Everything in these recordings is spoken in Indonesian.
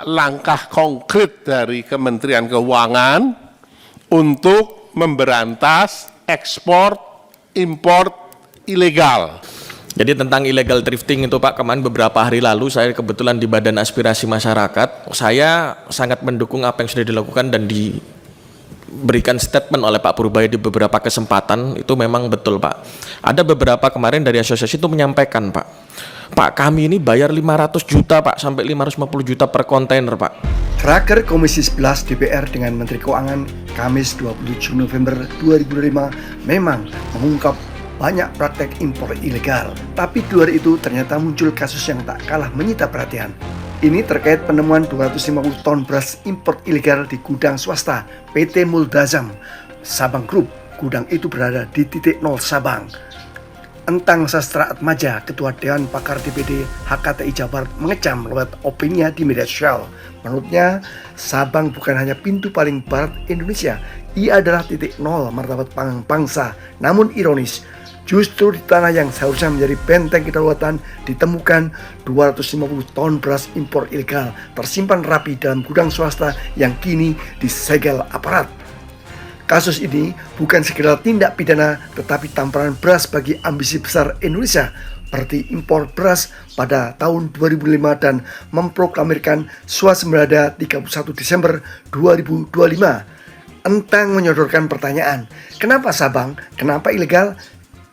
langkah konkret dari Kementerian Keuangan untuk memberantas ekspor impor ilegal. Jadi tentang illegal thrifting itu Pak, kemarin beberapa hari lalu saya kebetulan di Badan Aspirasi Masyarakat, saya sangat mendukung apa yang sudah dilakukan dan diberikan statement oleh Pak Purbaya di beberapa kesempatan, itu memang betul Pak. Ada beberapa kemarin dari asosiasi itu menyampaikan Pak kami ini bayar 500 juta Pak, sampai 550 juta per kontainer Pak. Raker Komisi 11 DPR dengan Menteri Keuangan Kamis 27 November 2005 memang mengungkap banyak praktek impor ilegal. Tapi di luar itu ternyata muncul kasus yang tak kalah menyita perhatian. Ini terkait penemuan 250 ton beras impor ilegal di gudang swasta PT Muldazam Sabang Group. Gudang itu berada di titik 0 Sabang. Entang Sastra Atmaja, Ketua Dewan Pakar DPD HKTI Jabar, mengecam lewat opininya di media sosial. Menurutnya, Sabang bukan hanya pintu paling barat Indonesia, ia adalah titik 0 martabat pangan bangsa. Namun ironis, justru di tanah yang seharusnya menjadi benteng kedaulatan ditemukan 250 ton beras impor ilegal tersimpan rapi dalam gudang swasta yang kini disegel aparat. Kasus ini bukan sekedar tindak pidana tetapi tamparan beras bagi ambisi besar Indonesia seperti impor beras pada tahun 2005 dan memproklamirkan swasembada 31 Desember 2025. Entang menyodorkan pertanyaan, kenapa Sabang, kenapa ilegal?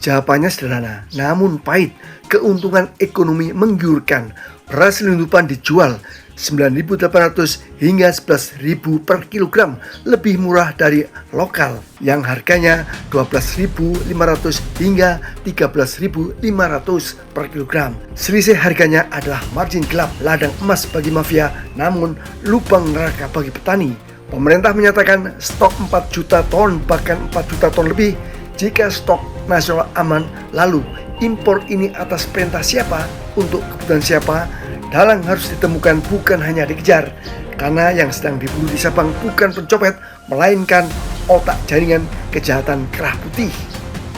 Jawabannya sederhana, namun pahit. Keuntungan ekonomi menggiurkan. Beras selundupan dijual 9.800 hingga 11.000 per kilogram, lebih murah dari lokal yang harganya 12.500 hingga 13.500 per kilogram. Selisih harganya adalah margin gelap, ladang emas bagi mafia, namun lubang neraka bagi petani. Pemerintah menyatakan stok 4 juta ton bahkan 4 juta ton lebih. Jika stok nasional aman, lalu impor ini atas perintah siapa, untuk kebutuhan siapa? Dalang harus ditemukan, bukan hanya dikejar. Karena yang sedang diburu di Sabang bukan pencopet, melainkan otak jaringan kejahatan kerah putih.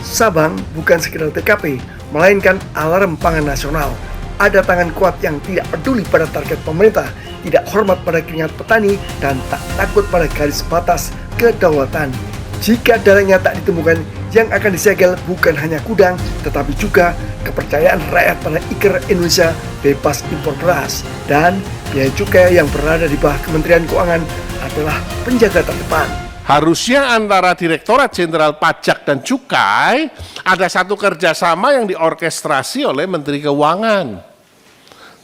Sabang bukan sekedar TKP, melainkan alarm pangan nasional. Ada tangan kuat yang tidak peduli pada target pemerintah, tidak hormat pada keringat petani, dan tak takut pada garis batas kedaulatan. Jika dalangnya tak ditemukan, yang akan disegel bukan hanya gudang, tetapi juga kepercayaan rakyat pada IKER Indonesia bebas impor beras. Dan biaya cukai yang berada di bawah Kementerian Keuangan adalah penjaga terdepan. Harusnya antara Direktorat Jenderal Pajak dan Cukai ada satu kerjasama yang diorkestrasi oleh Menteri Keuangan.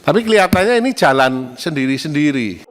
Tapi kelihatannya ini jalan sendiri-sendiri.